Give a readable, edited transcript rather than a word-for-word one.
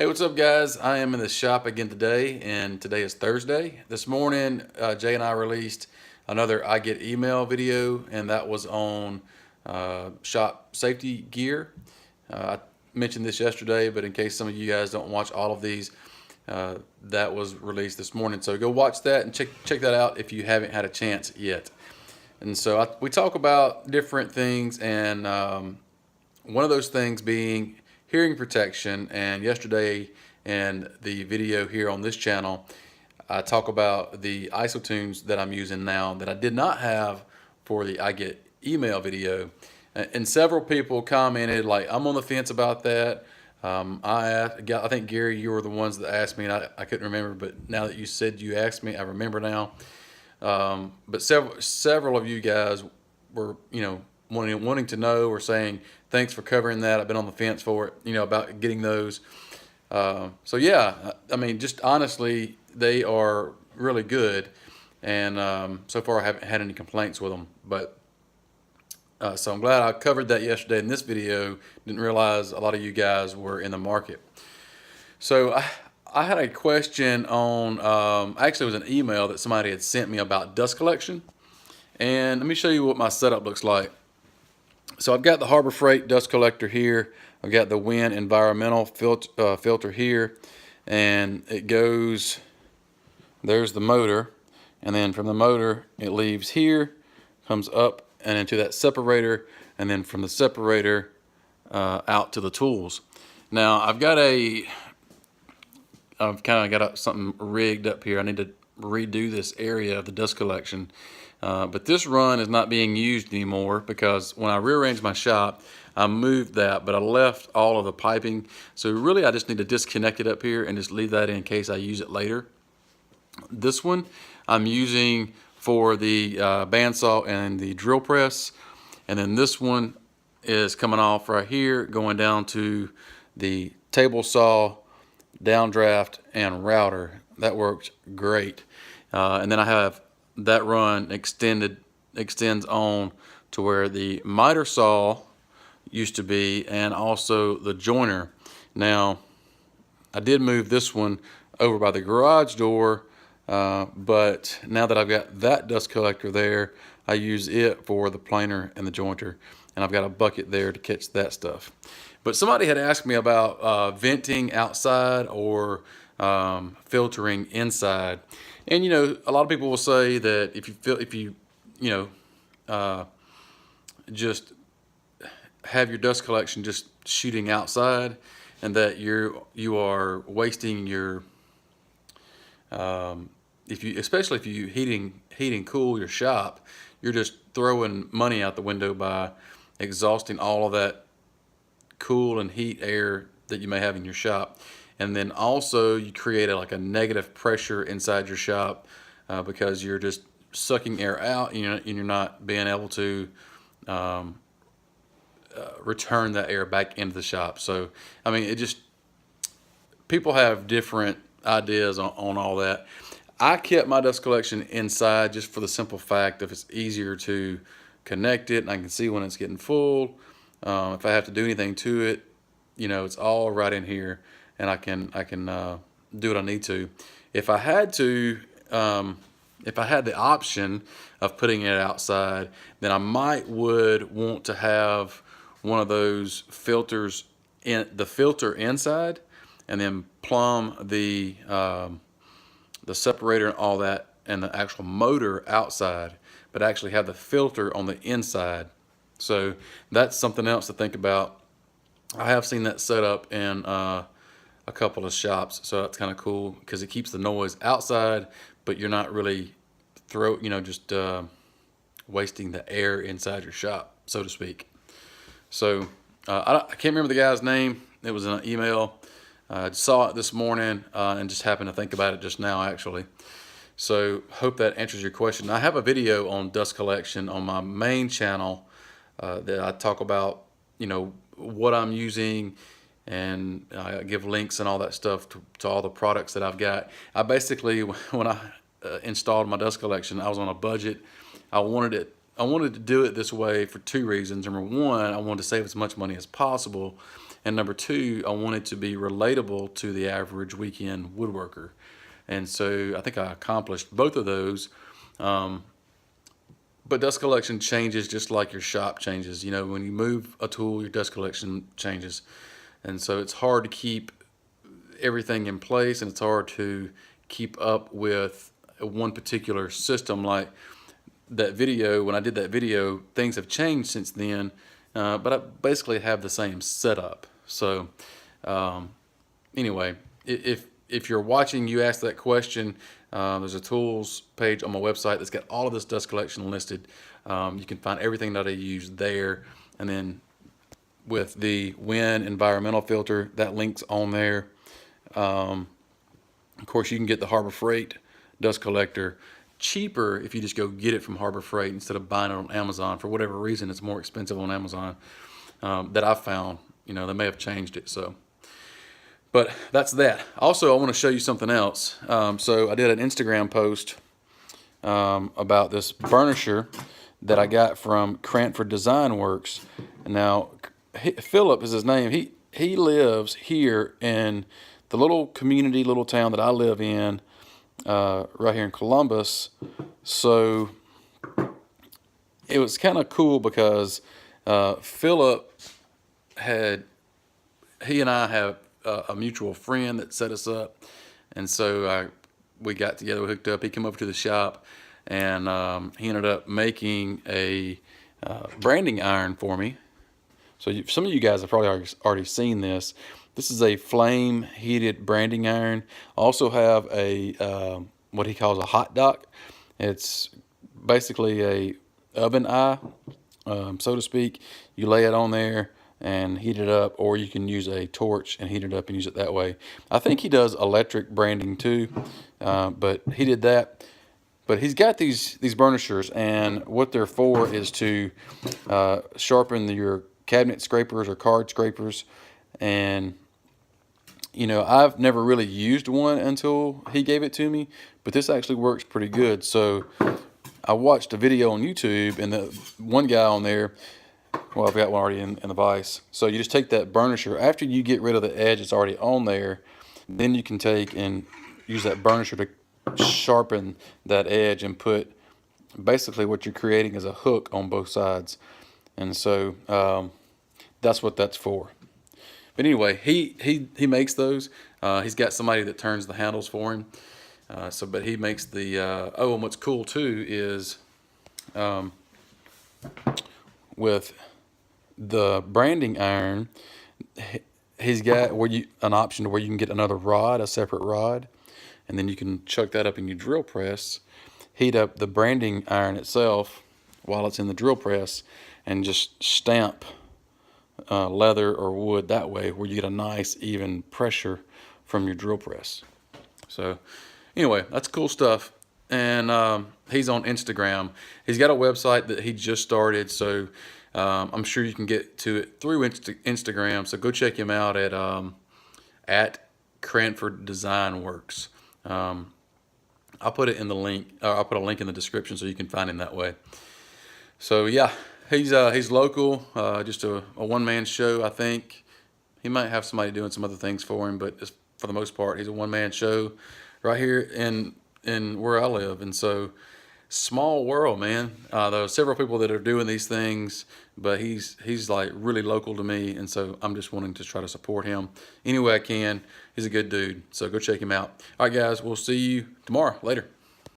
Hey, what's up, guys? I am in the shop again today, and today is Thursday. This morning, Jay and I released another I Get Email video, and that was on shop safety gear. I mentioned this yesterday, but in case some of you guys don't watch all of these, that was released this morning. So go watch that and check that out if you haven't had a chance yet. And so we talk about different things, and one of those things being hearing protection. And yesterday in the video here on this channel, I talk about the isotunes that I'm using now that I did not have for the I Get Email video. And several people commented like, I'm on the fence about that. I think, Gary, you were the ones that asked me, and I couldn't remember, but now that you said you asked me, I remember now. But several of you guys were, wanting to know or saying, thanks for covering that. I've been on the fence for it, about getting those. So yeah, I mean, just honestly, they are really good. And so far I haven't had any complaints with them, but so I'm glad I covered that yesterday in this video. Didn't realize a lot of you guys were in the market. So I had a question on, actually it was an email that somebody had sent me about dust collection. And let me show you what my setup looks like. So I've got the Harbor Freight dust collector here. I've got the Wind environmental filter here, and it goes, there's the motor, and then from the motor it leaves here, comes up and into that separator, and then from the separator out to the tools. Now I've kind of got something rigged up here. I need to redo this area of the dust collection. But this run is not being used anymore because when I rearranged my shop, I moved that, but I left all of the piping. So really I just need to disconnect it up here and just leave that in case I use it later. This one I'm using for the bandsaw and the drill press. And then this one is coming off right here, going down to the table saw, downdraft, and router. That works great. And then I have that run extends on to where the miter saw used to be, and also the joiner. Now I did move this one over by the garage door, but now that I've got that dust collector there, I use it for the planer and the jointer, and I've got a bucket there to catch that stuff. But somebody had asked me about venting outside or filtering inside. And a lot of people will say that if you just have your dust collection just shooting outside, and that you are wasting your especially if you heat and cool your shop, you're just throwing money out the window by exhausting all of that cool and heat air that you may have in your shop. And then also you create like a negative pressure inside your shop because you're just sucking air out, and you're not being able to return that air back into the shop. So I mean, people have different ideas on all that. I kept my dust collection inside just for the simple fact that it's easier to connect it, and I can see when it's getting full. If I have to do anything to it, it's all right in here, and I can do what I need to. If I had the option of putting it outside, then I would want to have one of those filters in the filter inside, and then plumb the separator and all that, and the actual motor outside, but actually have the filter on the inside. So that's something else to think about. I have seen that set up in a couple of shops, so that's kind of cool because it keeps the noise outside, but you're not really wasting the air inside your shop, so to speak. So I can't remember the guy's name. It was in an email. I saw it this morning and just happened to think about it just now, actually. So hope that answers your question. I have a video on dust collection on my main channel that I talk about, what I'm using, and I give links and all that stuff to all the products that I've got. I basically, when I installed my dust collection, I was on a budget. I wanted to do it this way for two reasons. Number one, I wanted to save as much money as possible, and number two, I wanted to be relatable to the average weekend woodworker. And so I think I accomplished both of those. But dust collection changes just like your shop changes. You know, when you move a tool, your dust collection changes. And so it's hard to keep everything in place, and it's hard to keep up with one particular system. Like that video, when I did that video, things have changed since then, but I basically have the same setup. So anyway, if you're watching, you ask that question, there's a tools page on my website that's got all of this dust collection listed. You can find everything that I use there, and then with the Win environmental filter, that link's on there. Of course, you can get the Harbor Freight dust collector cheaper if you just go get it from Harbor Freight instead of buying it on Amazon. For whatever reason, it's more expensive on Amazon that I've found. You know, they may have changed it. So, but that's that. Also, I want to show you something else. So I did an Instagram post about this burnisher that I got from Cranford Design Works. Now, Philip is his name. He lives here in the little community, little town that I live in, right here in Columbus. So it was kind of cool because Philip he and I have a mutual friend that set us up, and so we got together, we hooked up. He came over to the shop, and he ended up making a branding iron for me. So some of you guys have probably already seen this. This is a flame heated branding iron. I also have a what he calls a hot dock. It's basically a oven eye, so to speak. You lay it on there and heat it up, or you can use a torch and heat it up and use it that way. I think he does electric branding too, but he did that. But he's got these burnishers, and what they're for is to sharpen your cabinet scrapers or card scrapers. And you know, I've never really used one until he gave it to me, but this actually works pretty good. So I watched a video on YouTube, and the one guy on there, well, I've got one already in the vise. So you just take that burnisher. After you get rid of the edge that's already on there, then you can take and use that burnisher to sharpen that edge and put basically what you're creating as a hook on both sides. And so that's what that's for. But anyway, he makes those. He's got somebody that turns the handles for him. But he makes the oh, and what's cool too is with the branding iron, he's got an option to where you can get another rod, a separate rod, and then you can chuck that up in your drill press, heat up the branding iron itself while it's in the drill press, and just stamp leather or wood that way, where you get a nice even pressure from your drill press. So anyway, that's cool stuff. And he's on Instagram. He's got a website that he just started, so I'm sure you can get to it through Instagram. So go check him out at Cranford Design Works. I'll put it in the link. I'll put a link in the description so you can find him that way. So yeah, he's local, just a one-man show. I think he might have somebody doing some other things for him, but for the most part, he's a one-man show right here in where I live. And so, small world, man. There are several people that are doing these things, but he's like really local to me, and so I'm just wanting to try to support him any way I can. He's a good dude, so go check him out. All right, guys, we'll see you tomorrow. Later.